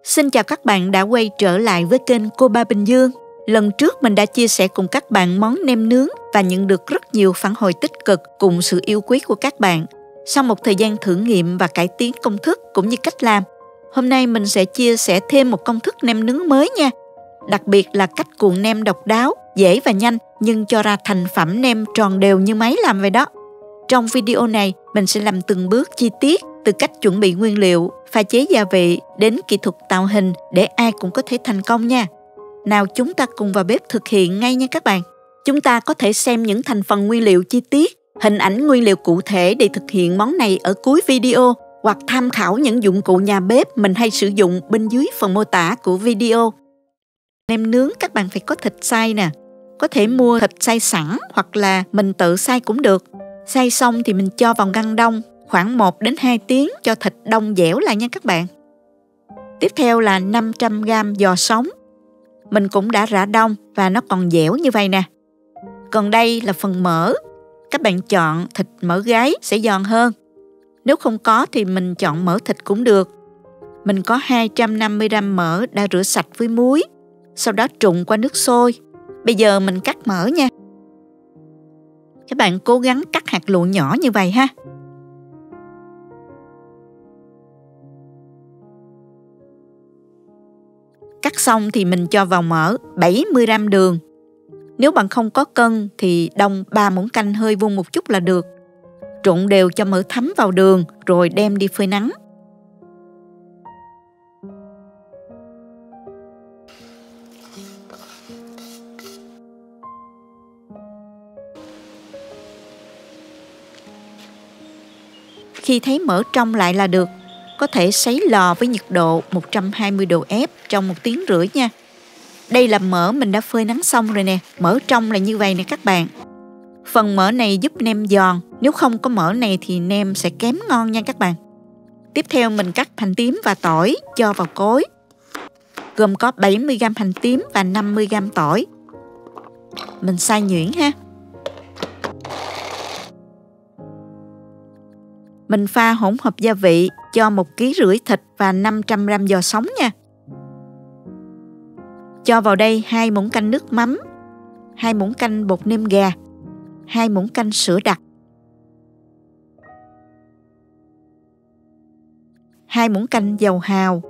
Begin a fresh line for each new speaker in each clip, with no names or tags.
Xin chào các bạn đã quay trở lại với kênh Cô Ba Bình Dương. Lần trước mình đã chia sẻ cùng các bạn món nem nướng và nhận được rất nhiều phản hồi tích cực cùng sự yêu quý của các bạn. Sau một thời gian thử nghiệm và cải tiến công thức cũng như cách làm, hôm nay mình sẽ chia sẻ thêm một công thức nem nướng mới nha. Đặc biệt là cách cuộn nem độc đáo, dễ và nhanh nhưng cho ra thành phẩm nem tròn đều như máy làm vậy đó. Trong video này, mình sẽ làm từng bước chi tiết từ cách chuẩn bị nguyên liệu, pha chế gia vị đến kỹ thuật tạo hình để ai cũng có thể thành công nha. Nào chúng ta cùng vào bếp thực hiện ngay nha các bạn. Chúng ta có thể xem những thành phần nguyên liệu chi tiết, hình ảnh nguyên liệu cụ thể để thực hiện món này ở cuối video hoặc tham khảo những dụng cụ nhà bếp mình hay sử dụng bên dưới phần mô tả của video. Nem nướng các bạn phải có thịt xay nè. Có thể mua thịt xay sẵn hoặc là mình tự xay cũng được. Xay xong thì mình cho vào ngăn đông khoảng 1 đến 2 tiếng cho thịt đông dẻo lại nha các bạn. Tiếp theo là 500g giò sống. Mình cũng đã rã đông và nó còn dẻo như vậy nè. Còn đây là phần mỡ. Các bạn chọn thịt mỡ gáy sẽ giòn hơn. Nếu không có thì mình chọn mỡ thịt cũng được. Mình có 250g mỡ đã rửa sạch với muối. Sau đó trụng qua nước sôi. Bây giờ mình cắt mỡ nha. Các bạn cố gắng cắt hạt lựu nhỏ như vậy ha. Cắt xong thì mình cho vào mỡ 70g đường. Nếu bạn không có cân thì đông 3 muỗng canh hơi vung một chút là được. Trộn đều cho mỡ thấm vào đường rồi đem đi phơi nắng. Khi thấy mỡ trong lại là được, có thể sấy lò với nhiệt độ 120 độ F trong 1 tiếng rưỡi nha. Đây là mỡ mình đã phơi nắng xong rồi nè, mỡ trong là như vậy nè các bạn. Phần mỡ này giúp nem giòn, nếu không có mỡ này thì nem sẽ kém ngon nha các bạn. Tiếp theo mình cắt hành tím và tỏi cho vào cối. Gồm có 70g hành tím và 50g tỏi. Mình xay nhuyễn ha. Mình pha hỗn hợp gia vị cho 1,5 kg thịt và 500g giò sống nha. Cho vào đây 2 muỗng canh nước mắm, 2 muỗng canh bột nêm gà, 2 muỗng canh sữa đặc, 2 muỗng canh dầu hào,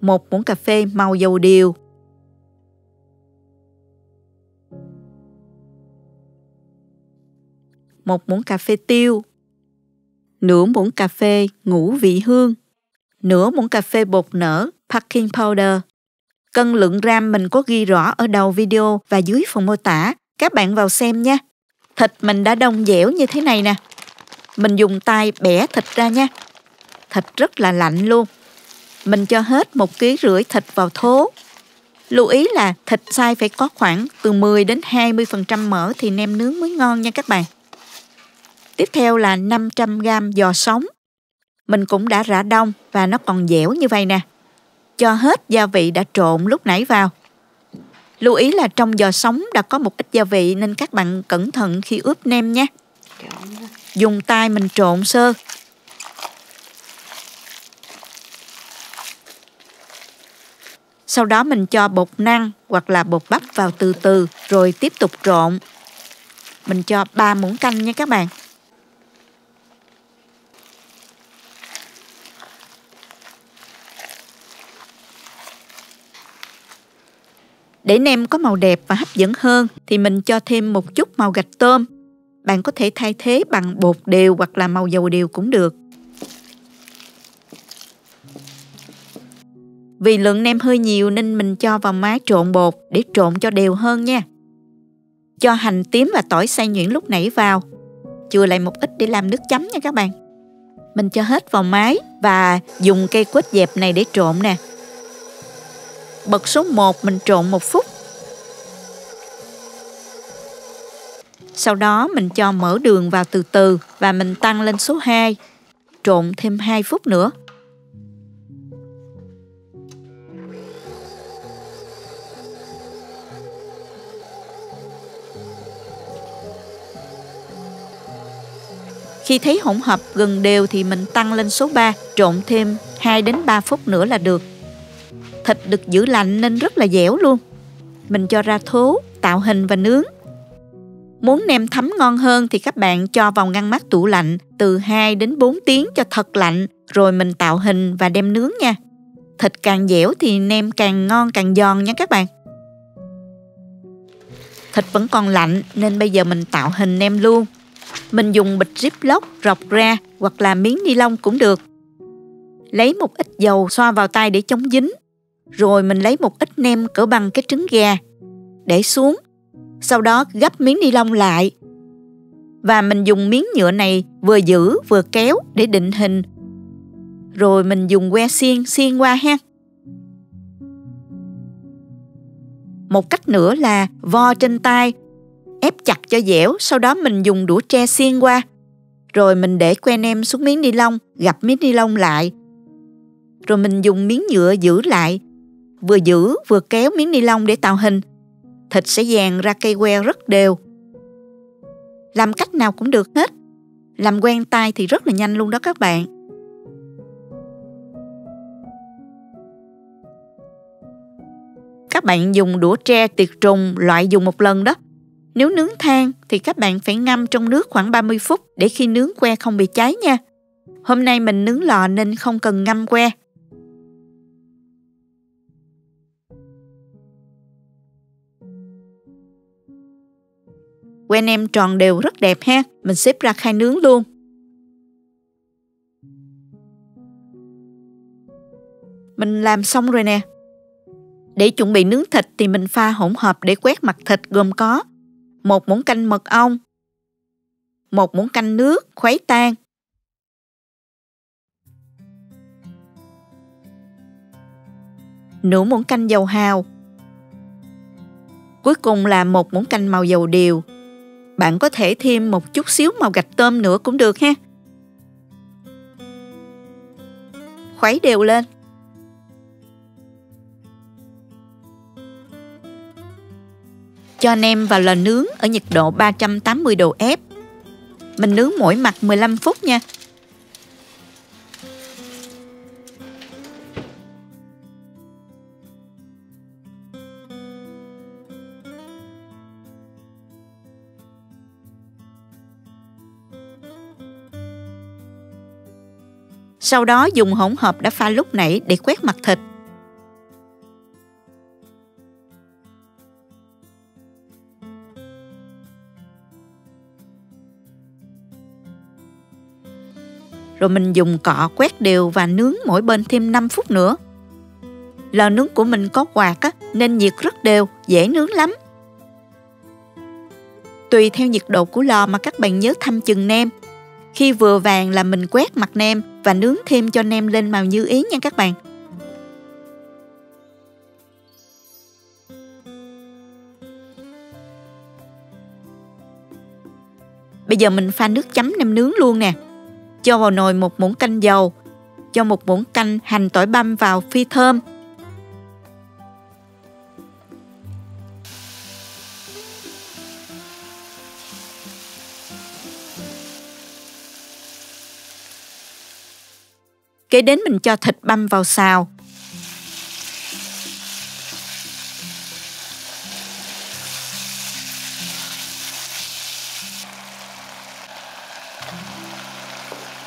1 muỗng cà phê màu dầu điều, 1 muỗng cà phê tiêu, nửa muỗng cà phê ngũ vị hương, nửa muỗng cà phê bột nở baking powder. Cân lượng gram mình có ghi rõ ở đầu video và dưới phần mô tả. Các bạn vào xem nha. Thịt mình đã đông dẻo như thế này nè. Mình dùng tay bẻ thịt ra nha. Thịt rất là lạnh luôn. Mình cho hết 1,5 kg thịt vào thố. Lưu ý là thịt xay phải có khoảng từ 10 đến 20% mỡ thì nem nướng mới ngon nha các bạn. Tiếp theo là 500g giò sống. Mình cũng đã rã đông và nó còn dẻo như vậy nè. Cho hết gia vị đã trộn lúc nãy vào. Lưu ý là trong giò sống đã có một ít gia vị nên các bạn cẩn thận khi ướp nem nha. Dùng tay mình trộn sơ. Sau đó mình cho bột năng hoặc là bột bắp vào từ từ rồi tiếp tục trộn. Mình cho 3 muỗng canh nha các bạn. Để nem có màu đẹp và hấp dẫn hơn thì mình cho thêm một chút màu gạch tôm. Bạn có thể thay thế bằng bột đều hoặc là màu dầu điều cũng được. Vì lượng nem hơi nhiều nên mình cho vào máy trộn bột để trộn cho đều hơn nha. Cho hành tím và tỏi xay nhuyễn lúc nãy vào. Chừa lại một ít để làm nước chấm nha các bạn. Mình cho hết vào máy và dùng cây quết dẹp này để trộn nè. Bật số 1 mình trộn 1 phút. Sau đó mình cho mỡ đường vào từ từ và mình tăng lên số 2. Trộn thêm 2 phút nữa. Khi thấy hỗn hợp gần đều thì mình tăng lên số 3, trộn thêm 2 đến 3 phút nữa là được. Thịt được giữ lạnh nên rất là dẻo luôn. Mình cho ra thố, tạo hình và nướng. Muốn nem thấm ngon hơn thì các bạn cho vào ngăn mát tủ lạnh từ 2 đến 4 tiếng cho thật lạnh, rồi mình tạo hình và đem nướng nha. Thịt càng dẻo thì nem càng ngon càng giòn nha các bạn. Thịt vẫn còn lạnh nên bây giờ mình tạo hình nem luôn. Mình dùng bịch Ziploc rọc ra hoặc là miếng ni lông cũng được. Lấy một ít dầu xoa vào tay để chống dính. Rồi mình lấy một ít nem cỡ bằng cái trứng gà, để xuống. Sau đó gấp miếng ni lông lại. Và mình dùng miếng nhựa này vừa giữ vừa kéo để định hình. Rồi mình dùng que xiên qua ha. Một cách nữa là vo trên tay, ép chặt cho dẻo, sau đó mình dùng đũa tre xiên qua. Rồi mình để que nem xuống miếng ni lông, gập miếng ni lông lại. Rồi mình dùng miếng nhựa giữ lại, vừa giữ vừa kéo miếng ni lông để tạo hình. Thịt sẽ dàn ra cây que rất đều. Làm cách nào cũng được hết. Làm quen tay thì rất là nhanh luôn đó các bạn. Các bạn dùng đũa tre tiệt trùng loại dùng một lần đó. Nếu nướng than thì các bạn phải ngâm trong nước khoảng 30 phút để khi nướng que không bị cháy nha. Hôm nay mình nướng lò nên không cần ngâm que. Que nem tròn đều rất đẹp ha. Mình xếp ra khay nướng luôn. Mình làm xong rồi nè. Để chuẩn bị nướng thịt thì mình pha hỗn hợp để quét mặt thịt gồm có 1 muỗng canh mật ong, 1 muỗng canh nước khuấy tan, nửa muỗng canh dầu hào. Cuối cùng là 1 muỗng canh màu dầu điều. Bạn có thể thêm một chút xíu màu gạch tôm nữa cũng được ha. Khuấy đều lên. Cho nem vào lò nướng ở nhiệt độ 380 độ F. Mình nướng mỗi mặt 15 phút nha. Sau đó dùng hỗn hợp đã pha lúc nãy để quét mặt thịt. Rồi mình dùng cọ quét đều và nướng mỗi bên thêm 5 phút nữa. Lò nướng của mình có quạt á, nên nhiệt rất đều, dễ nướng lắm. Tùy theo nhiệt độ của lò mà các bạn nhớ thăm chừng nem. Khi vừa vàng là mình quét mặt nem và nướng thêm cho nem lên màu như ý nha các bạn. Bây giờ mình pha nước chấm nem nướng luôn nè. Cho vào nồi 1 muỗng canh dầu, cho 1 muỗng canh hành tỏi băm vào phi thơm. Kế đến mình cho thịt băm vào xào.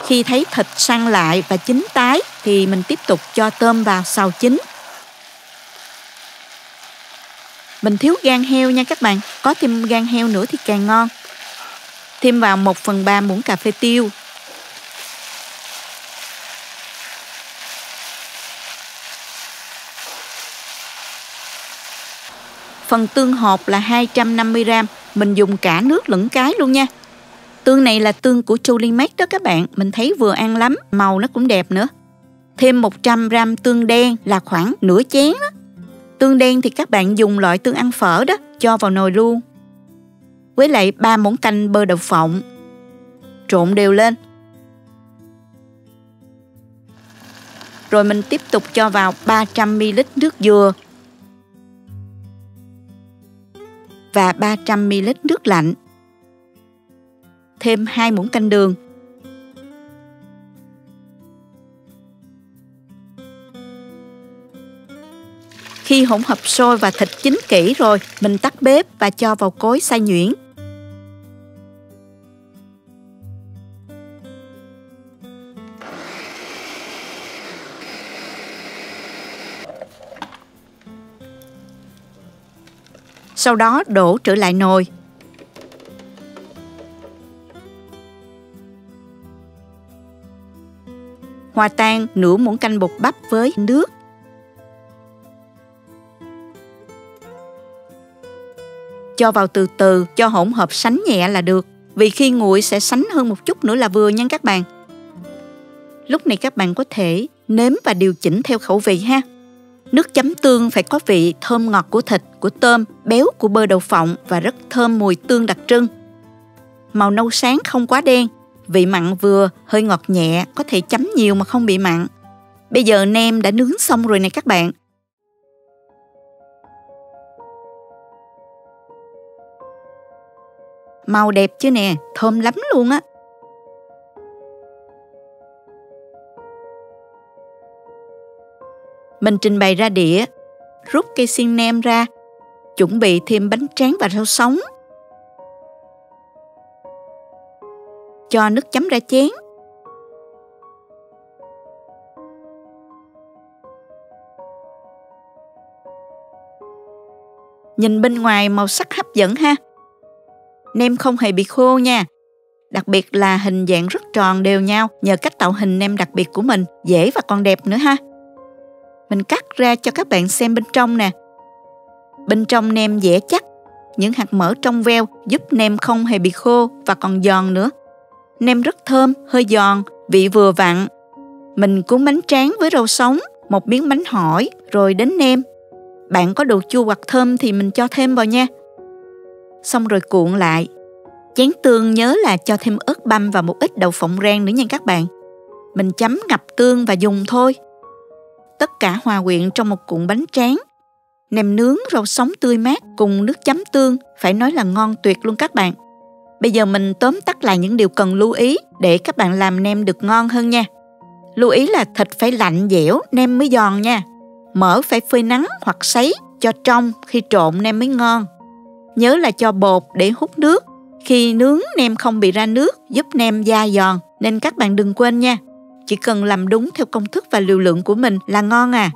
Khi thấy thịt săn lại và chín tái thì mình tiếp tục cho tôm vào xào chín. Mình thiếu gan heo nha các bạn, có thêm gan heo nữa thì càng ngon. Thêm vào 1/3 muỗng cà phê tiêu. Phần tương hột là 250g, mình dùng cả nước lẫn cái luôn nha. Tương này là tương của Trolimax đó các bạn, mình thấy vừa ăn lắm, màu nó cũng đẹp nữa. Thêm 100g tương đen là khoảng nửa chén đó. Tương đen thì các bạn dùng loại tương ăn phở đó, cho vào nồi luôn. Với lại 3 muỗng canh bơ đậu phộng. Trộn đều lên. Rồi mình tiếp tục cho vào 300ml nước dừa và 300ml nước lạnh. Thêm 2 muỗng canh đường. hỗn hợp sôi và thịt chín kỹ rồi, mình tắt bếp và cho vào cối xay nhuyễn. Sau đó đổ trở lại nồi. Hòa tan nửa muỗng canh bột bắp với nước. Cho vào từ từ, cho hỗn hợp sánh nhẹ là được. Vì khi nguội sẽ sánh hơn một chút nữa là vừa nha các bạn. Lúc này các bạn có thể nếm và điều chỉnh theo khẩu vị ha. Nước chấm tương phải có vị thơm ngọt của thịt, của tôm, béo của bơ đậu phộng và rất thơm mùi tương đặc trưng. Màu nâu sáng không quá đen, vị mặn vừa, hơi ngọt nhẹ, có thể chấm nhiều mà không bị mặn. Bây giờ nem đã nướng xong rồi này các bạn. Màu đẹp chứ nè, thơm lắm luôn á. Mình trình bày ra đĩa, rút cây xiên nem ra, chuẩn bị thêm bánh tráng và rau sống. Cho nước chấm ra chén. Nhìn bên ngoài màu sắc hấp dẫn ha. Nem không hề bị khô nha. Đặc biệt là hình dạng rất tròn đều nhau nhờ cách tạo hình nem đặc biệt của mình, dễ và còn đẹp nữa ha. Mình cắt ra cho các bạn xem bên trong nè. Bên trong nem dẻ chắc, những hạt mỡ trong veo giúp nem không hề bị khô và còn giòn nữa. Nem rất thơm, hơi giòn, vị vừa vặn. Mình cuốn bánh tráng với rau sống, một miếng bánh hỏi, rồi đến nem. Bạn có đồ chua hoặc thơm thì mình cho thêm vào nha. Xong rồi cuộn lại. Chén tương nhớ là cho thêm ớt băm và một ít đậu phộng rang nữa nha các bạn. Mình chấm ngập tương và dùng thôi. Tất cả hòa quyện trong một cuộn bánh tráng. Nem nướng rau sống tươi mát cùng nước chấm tương phải nói là ngon tuyệt luôn các bạn. Bây giờ mình tóm tắt lại những điều cần lưu ý để các bạn làm nem được ngon hơn nha. Lưu ý là thịt phải lạnh dẻo, nem mới giòn nha. Mỡ phải phơi nắng hoặc sấy cho trong, khi trộn nem mới ngon. Nhớ là cho bột để hút nước. Khi nướng nem không bị ra nước, giúp nem dai giòn, nên các bạn đừng quên nha. Chỉ cần làm đúng theo công thức và liều lượng của mình là ngon à.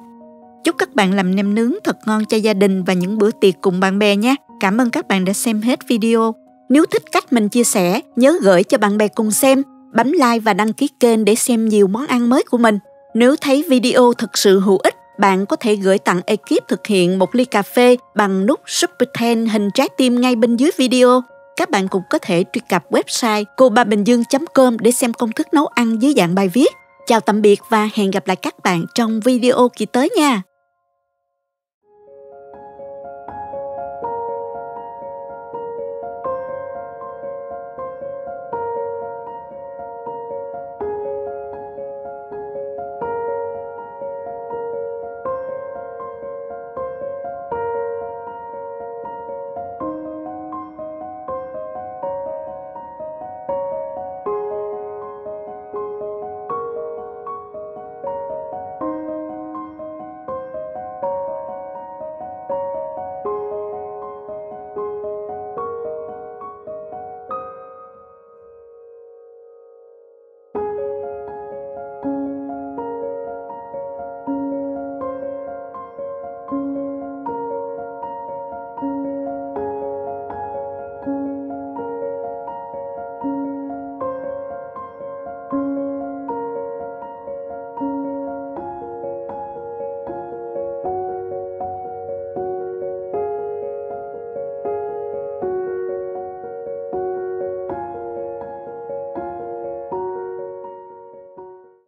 Chúc các bạn làm nem nướng thật ngon cho gia đình và những bữa tiệc cùng bạn bè nhé. Cảm ơn các bạn đã xem hết video. Nếu thích cách mình chia sẻ, nhớ gửi cho bạn bè cùng xem, bấm like và đăng ký kênh để xem nhiều món ăn mới của mình. Nếu thấy video thực sự hữu ích, bạn có thể gửi tặng ekip thực hiện một ly cà phê bằng nút Super Thanks hình trái tim ngay bên dưới video. Các bạn cũng có thể truy cập website cobabình-dương.com để xem công thức nấu ăn dưới dạng bài viết. Chào tạm biệt và hẹn gặp lại các bạn trong video kỳ tới nha!